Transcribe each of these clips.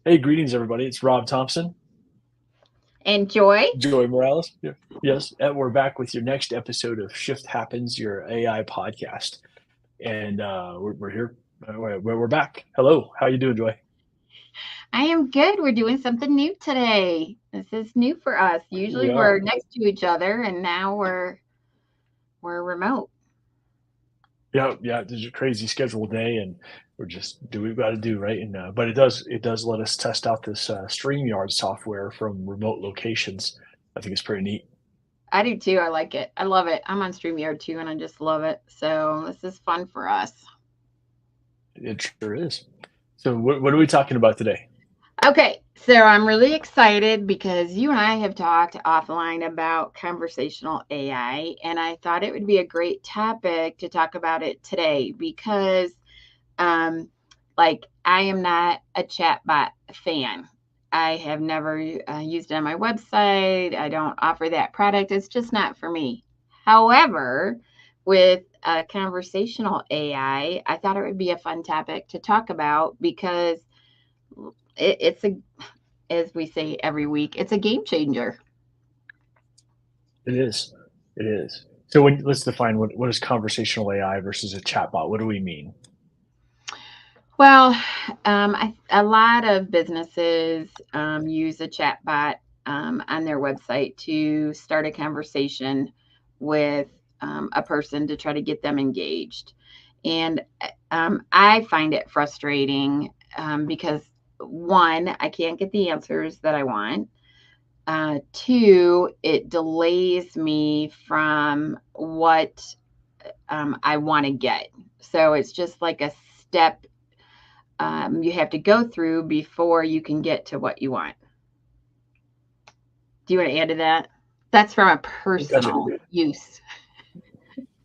Hey, greetings, everybody. It's Rob Thompson, Enjoy. Joey Morales. Yeah. Yes, and we're back with your next episode of Shift Happens, your AI podcast, and we're here. We're back. Hello, how you doing, Joy? I am good. We're doing something new today. This is new for us. Usually We are. we're next to each other and now we're remote. Yeah, yeah. This is a crazy scheduled day, and we're just do what we've got to do, right? And but it does let us test out this StreamYard software from remote locations. I think it's pretty neat. I do too. I like it. I love it. I'm on StreamYard too and I just love it. So this is fun for us. It sure is. So, what are we talking about today? Okay, so I'm really excited because you and I have talked offline about conversational AI, and I thought it would be a great topic to talk about it today because Um, like I am not a chatbot fan. I have never used it on my website. I don't offer that product. It's just not for me. However, with conversational AI, I thought it would be a fun topic to talk about because it's a, as we say every week, it's a game changer. It is. It is. So let's define what is conversational AI versus a chatbot. What do we mean? Well, a lot of businesses use a chatbot on their website to start a conversation with a person to try to get them engaged. And I find it frustrating because one, I can't get the answers that I want. Two, it delays me from what I want to get. So it's just like a step you have to go through before you can get to what you want. Do you want to add to that? That's from a Gotcha. personal use.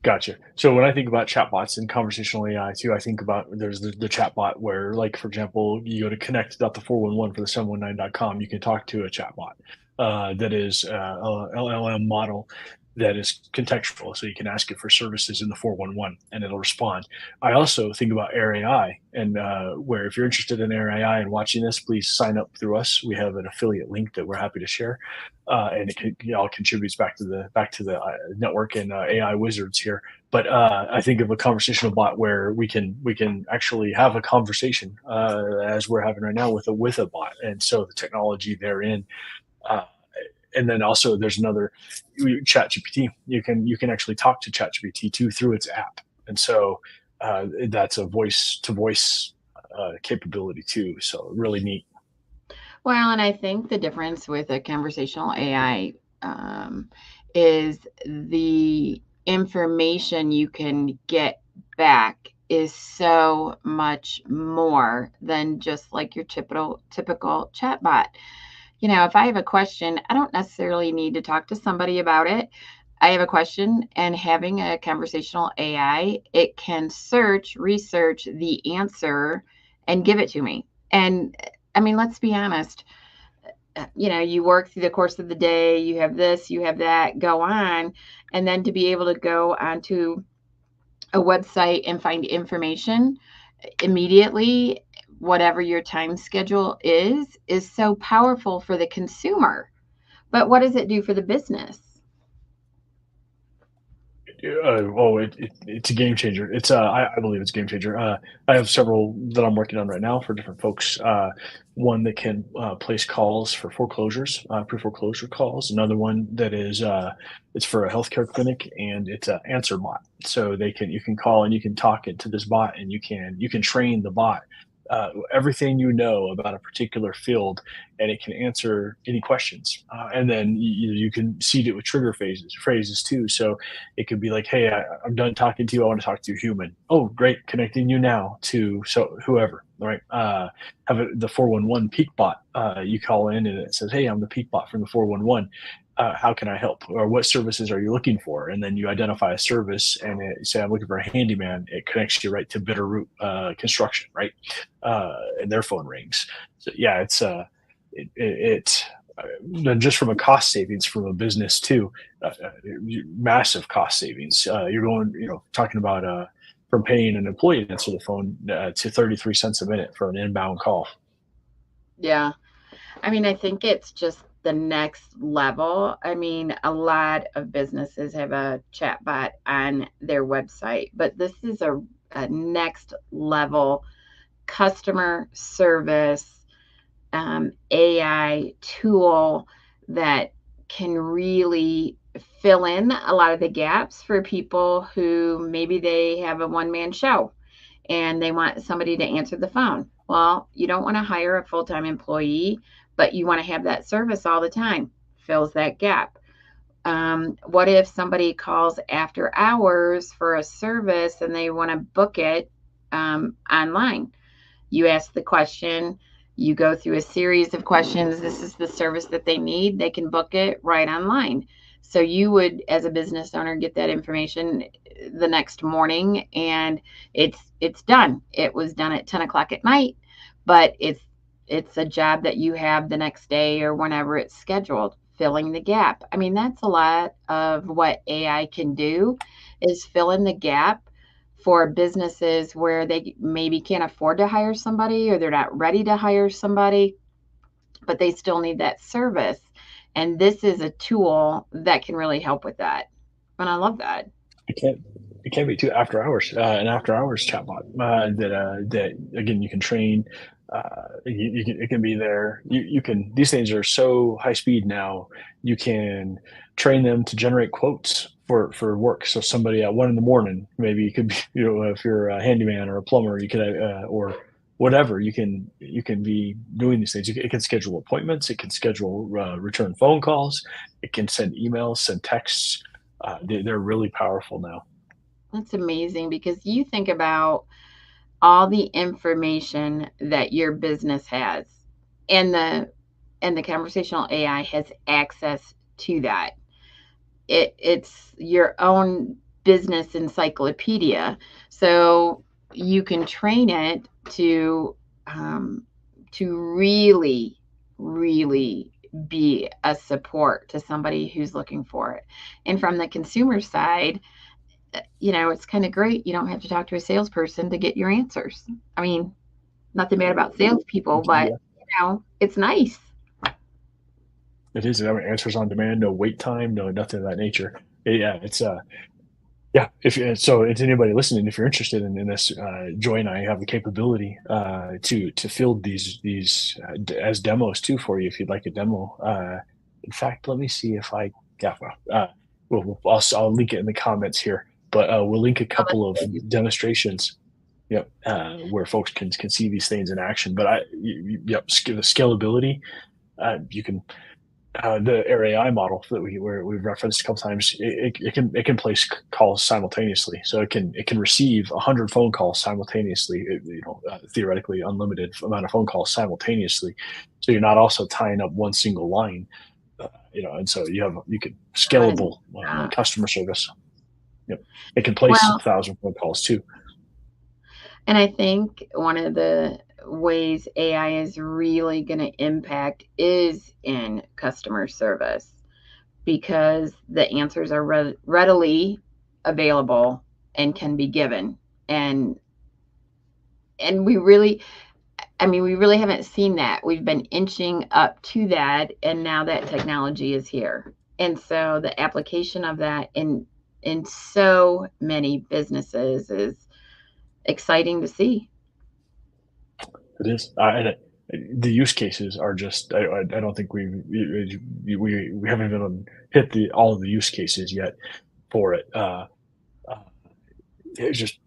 Gotcha. So when I think about chatbots and conversational AI too, I think about there's the chatbot where, like, for example, you go to connect.the411 for the 719.com, you can talk to a chatbot that is a LLM model that is contextual. So you can ask it for services in the 411 and it'll respond. I also think about Air AI, and where if you're interested in Air AI and watching this, please sign up through us. We have an affiliate link that we're happy to share, and it all contributes back to the network and AI wizards here. But I think of a conversational bot where we can actually have a conversation as we're having right now with a bot, and so the technology therein. Uh, and then also there's another chat gpt, you can actually talk to chat gpt too through its app, and so that's a voice to voice capability too, so really neat. Well, and I think the difference with a conversational AI is the information you can get back is so much more than just like your typical chatbot. If I have a question, I don't necessarily need to talk to somebody about it. I have a question, and having a conversational AI, it can research the answer, and give it to me. And I mean, let's be honest, you work through the course of the day, you have this, you have that go on, and then to be able to go onto a website and find information immediately, whatever your time schedule is so powerful for the consumer. But what does it do for the business? It's a game changer. I believe it's a game changer. I have several that I'm working on right now for different folks. One that can place calls for foreclosures, pre-foreclosure calls. Another one that is it's for a healthcare clinic, and it's an answer bot. So you can call and you can talk it to this bot, and you can train the bot everything you know about a particular field, and it can answer any questions. And then you can seed it with trigger phrases too. So it could be like, "Hey, I'm done talking to you. I want to talk to a human." Oh, great, connecting you now to so whoever. Right? Have the 411 peak bot. You call in and it says, "Hey, I'm the peak bot from the 411. How can I help? Or what services are you looking for?" And then you identify a service and say, "I'm looking for a handyman." It connects you right to Bitterroot Construction, right? And their phone rings. So yeah, it just from a cost savings from a business too, massive cost savings. You're going, talking about from paying an employee to answer the phone to 33 cents a minute for an inbound call. Yeah. I mean, I think it's just the next level. I mean, a lot of businesses have a chatbot on their website, but this is a next level customer service AI tool that can really fill in a lot of the gaps for people who maybe they have a one-man show and they want somebody to answer the phone. Well, you don't want to hire a full-time employee, but you want to have that service all the time. Fills that gap. What if somebody calls after hours for a service and they want to book it online? You ask the question, you go through a series of questions. This is the service that they need. They can book it right online. So you would, as a business owner, get that information the next morning, and it's done. It was done at 10 o'clock at night, but it's a job that you have the next day or whenever it's scheduled. Filling the gap. I mean, that's a lot of what AI can do, is fill in the gap for businesses where they maybe can't afford to hire somebody or they're not ready to hire somebody, but they still need that service. And this is a tool that can really help with that. And I love that. It can't it can't be too after hours, an after hours chatbot that again you can train. You can it can be there. You can these things are so high speed now. You can train them to generate quotes for work. So somebody at 1 in the morning, maybe you could be if you're a handyman or a plumber, you could or whatever you can be doing these things. It can schedule appointments. It can schedule return phone calls. It can send emails, send texts. They're really powerful now. That's amazing because you think about all the information that your business has, and the conversational AI has access to that. It's your own business encyclopedia. So you can train it um, to really, really be a support to somebody who's looking for it. And from the consumer side, it's kind of great. You don't have to talk to a salesperson to get your answers. I mean, nothing bad about salespeople, but Yeah, it's nice. it is. I mean, answers on demand, no wait time, no nothing of that nature. Yeah, it's yeah. If so, it's anybody listening, if you're interested in this, Joy and I have the capability to field these as demos too for you if you'd like a demo. In fact, let me see if I yeah. I'll link it in the comments here, but we'll link a Oh, that's couple of good. demonstrations. Yep, where folks can see these things in action. But yep, the scalability. You can the AI model that we've referenced a couple times. It can place calls simultaneously, so it can receive 100 phone calls simultaneously. Theoretically unlimited amount of phone calls simultaneously. So you're not also tying up one single line. And so you can That is, scalable uh, customer service. Yep, it can place well, 1,000 phone calls too. and I think one of the ways AI is really going to impact is in customer service, because the answers are readily available and can be given. And and we really haven't seen that. We've been inching up to that, and now that technology is here. And so the application of that in so many businesses is exciting to see. It is. The use cases are just. I don't think we haven't even hit the all of the use cases yet for it. Uh, it's just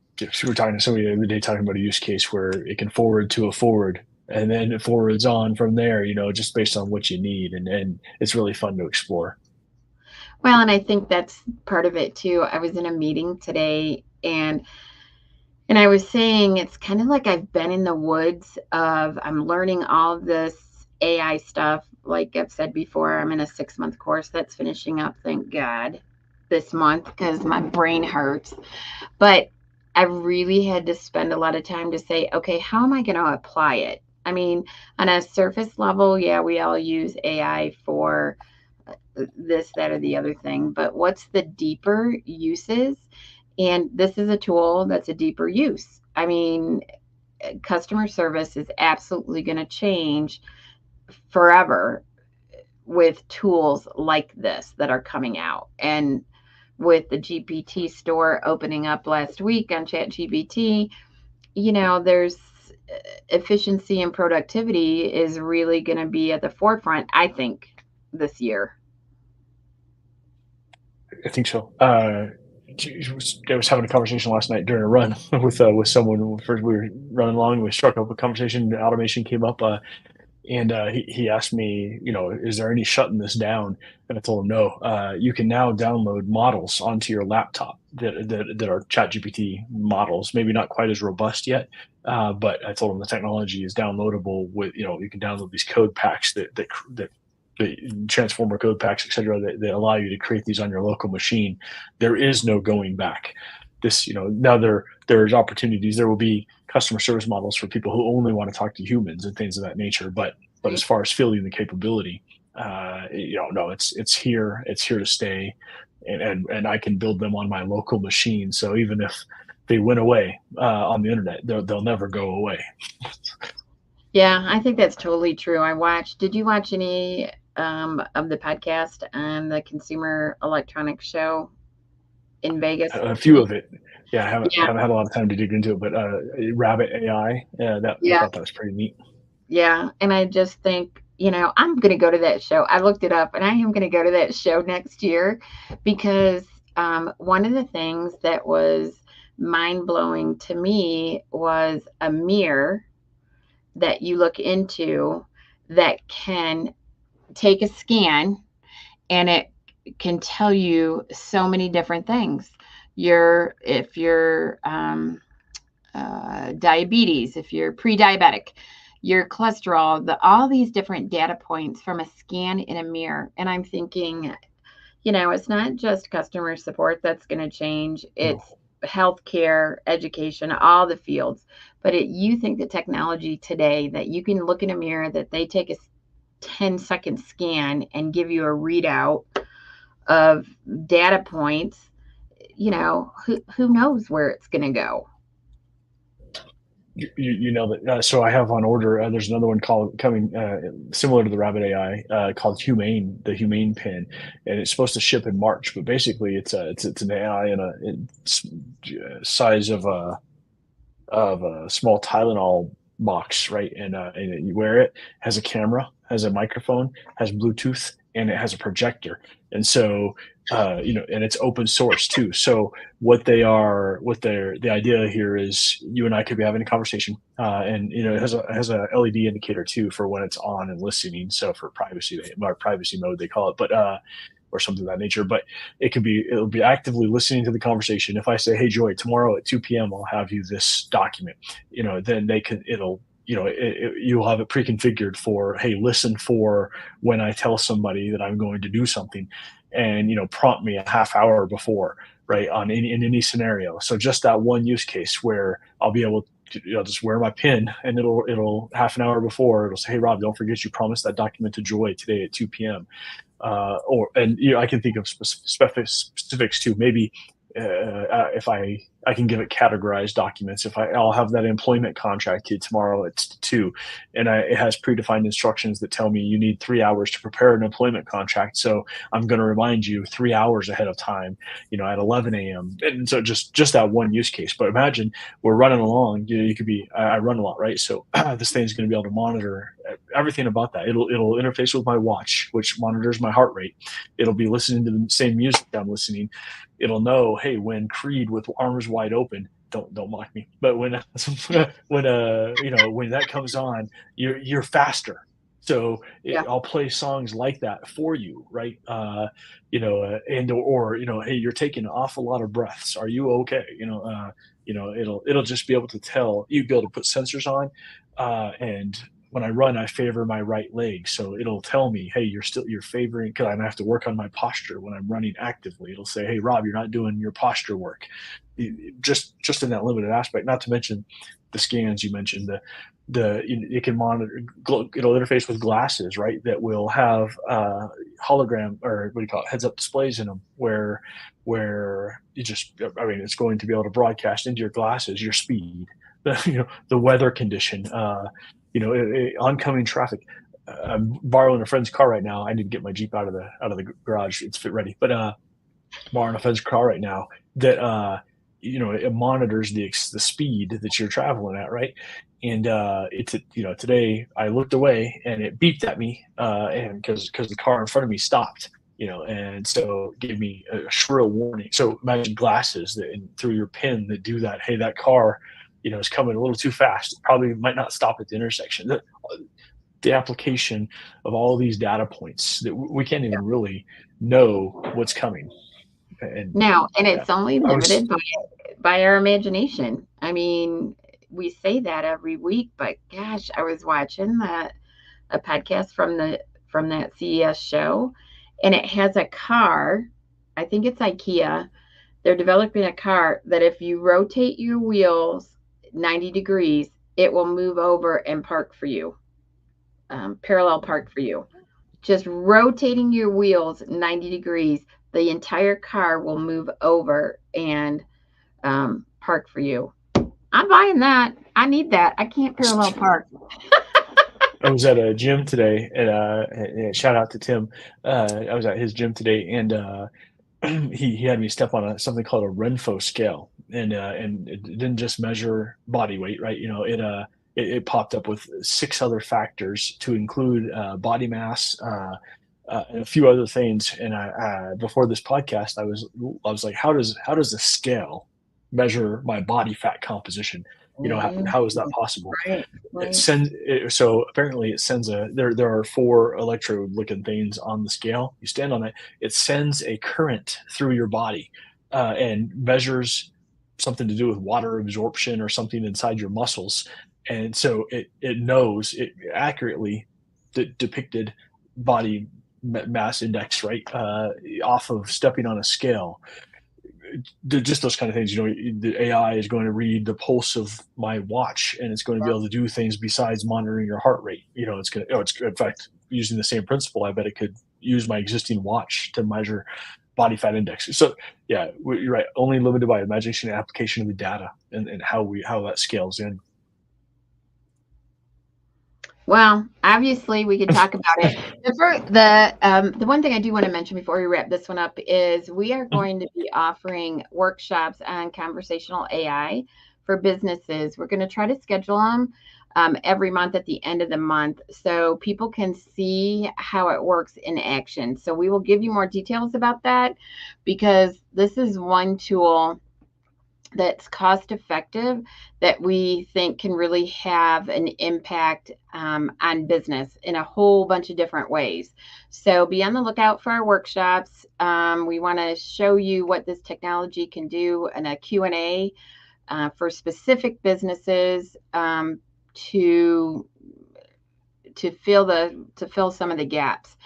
we were talking to somebody the other day talking about a use case where it can forward to a forward and then it forwards on from there. Just based on what you need, and it's really fun to explore. Well, and I think that's part of it too. I was in a meeting today, and I was saying it's kind of like I've been in the woods of I'm learning all this AI stuff. Like I've said before, I'm in a 6-month course that's finishing up, thank God, this month because my brain hurts. But I really had to spend a lot of time to say, okay, how am I going to apply it? I mean, on a surface level, yeah, we all use AI for this, that, or the other thing, but what's the deeper uses? And this is a tool that's a deeper use. I mean, customer service is absolutely going to change forever with tools like this that are coming out. And with the GPT store opening up last week on ChatGPT, there's efficiency and productivity is really going to be at the forefront, I think, this year. I think so. I was having a conversation last night during a run with someone. First, we were running along. We struck up a conversation. Automation came up, and he asked me, is there any shutting this down? And I told him no. You can now download models onto your laptop that are ChatGPT models. Maybe not quite as robust yet, but I told him the technology is downloadable. With you can download these code packs that the transformer code packs, et cetera, that allow you to create these on your local machine. There is no going back. This, now there's opportunities. There will be customer service models for people who only want to talk to humans and things of that nature. But as far as fielding the capability, no, it's here. It's here to stay, and I can build them on my local machine. So even if they went away on the internet, they'll never go away. Yeah, I think that's totally true. Did you watch any of the podcast on the Consumer Electronics Show in Vegas? A few of it. Yeah, I Yeah, haven't had a lot of time to dig into it, but Rabbit AI, I yeah, thought that was pretty neat. yeah. And I just think, I'm going to go to that show. I looked it up and I am going to go to that show next year because one of the things that was mind blowing to me was a mirror that you look into that can take a scan and it can tell you so many different things. If you're diabetes, if you're pre-diabetic, your cholesterol, all these different data points from a scan in a mirror. And I'm thinking, it's not just customer support that's going to change. No. It's healthcare, education, all the fields. But you think the technology today that you can look in a mirror, that they take a 10-second scan and give you a readout of data points, who knows where it's going to go. You know that. So I have on order. There's another one coming similar to the Rabbit AI called Humane, the Humane Pin, and it's supposed to ship in March. But basically, it's an AI in a size of a small Tylenol box, right? And you wear it, has a camera, has a microphone, has Bluetooth, and it has a projector. And so, and it's open source too. So the idea here is you and I could be having a conversation, and it has a LED indicator too for when it's on and listening. So for privacy, or privacy mode they call it, but or something of that nature. But it'll be actively listening to the conversation. If I say, "Hey, Joy, tomorrow at 2 p.m. I'll have you this document," then you'll have it pre-configured for, hey, listen for when I tell somebody that I'm going to do something, and prompt me a half hour before, right, in any scenario. So just that one use case where I'll be able to just wear my pin, and it'll half an hour before it'll say, "Hey, Rob, don't forget you promised that document to Joy today at 2 p.m." I can think of specifics too. Maybe if I can give it categorized documents. If I'll have that employment contract to tomorrow at 2, and it has predefined instructions that tell me you need 3 hours to prepare an employment contract. So I'm going to remind you 3 hours ahead of time, at 11 a.m. And so just that one use case. But imagine we're running along. You could be. I run a lot, right? So this thing's going to be able to monitor everything about that. It'll interface with my watch, which monitors my heart rate. It'll be listening to the same music I'm listening. It'll know, hey, when Creed with arms wide open, don't mock me, but when when that comes on, you're faster. So Yeah. I'll play songs like that for you, right? And or hey, you're taking an awful lot of breaths. Are you okay? It'll just be able to tell. You'll be able to put sensors on, and when I run, I favor my right leg. So it'll tell me, hey, you're favoring, because I have to work on my posture when I'm running actively. It'll say, hey, Rob, you're not doing your posture work. Just in that limited aspect, not to mention the scans you mentioned, it can monitor, it'll interface with glasses, right? That will have hologram, or what do you call it, heads up displays in them where it's going to be able to broadcast into your glasses your speed, the weather condition, oncoming traffic. I'm borrowing a friend's car right now. I need to get my Jeep out of the garage. It's fit ready, but borrowing a friend's car right now that it monitors the speed that you're traveling at, right? And today I looked away and it beeped at me, and because the car in front of me stopped, and so it gave me a shrill warning. So imagine glasses that and through your pin that do that. Hey, that car, is coming a little too fast. Probably might not stop at the intersection. The application of all these data points that we can't even really know what's coming. And No, and yeah, it's only I was limited by our imagination. I mean, we say that every week, but gosh, I was watching a podcast from that CES show, and it has a car. I think it's IKEA. They're developing a car that if you rotate your wheels 90 degrees, it will move over and park for you, parallel park for you. Just rotating your wheels 90 degrees, the entire car will move over and park for you. I'm buying that. I need that. I can't parallel park. I was at a gym today, and shout out to Tim. I was at his gym today, and he had me step on something called a Renfo scale, and it didn't just measure body weight, right? It popped up with 6 other factors to include body mass, and a few other things. And before this podcast, I was like, how does the scale measure my body fat composition? How is that possible? Right, right. So apparently it sends there are 4 electrode looking things on the scale. You stand on it, it sends a current through your body, and measures something to do with water absorption or something inside your muscles. And so it knows it accurately depicted body mass index, right, off of stepping on a scale. Just those kind of things. The AI is going to read the pulse of my watch, and it's going to be able to do things besides monitoring your heart rate. It's going to, it's in fact, using the same principle, I bet it could use my existing watch to measure body fat index. So yeah, you're right. Only limited by imagination and application of the data, and how that scales in. Well, obviously, we could talk about it. The one thing I do want to mention before we wrap this one up is we are going to be offering workshops on conversational AI for businesses. We're going to try to schedule them every month at the end of the month so people can see how it works in action. So we will give you more details about that because this is one tool that's cost effective that we think can really have an impact on business in a whole bunch of different ways. So be on the lookout for our workshops. We want to show you what this technology can do in a Q&A for specific businesses to fill some of the gaps.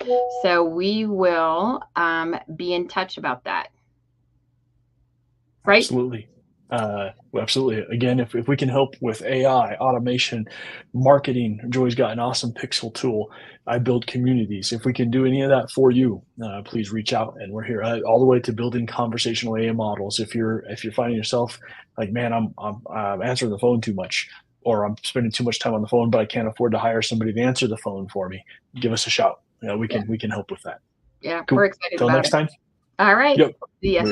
So we will be in touch about that. Right? Absolutely. Absolutely. Again, if we can help with AI, automation, marketing, Joy's got an awesome Pixel tool. I build communities. If we can do any of that for you, please reach out. And we're here all the way to building conversational AI models. If you're finding yourself like, man, I'm answering the phone too much, or I'm spending too much time on the phone, but I can't afford to hire somebody to answer the phone for me, give us a shout. We can help with that. Yeah, Cool. we're excited Till about next it. time. All right. Yep. See ya.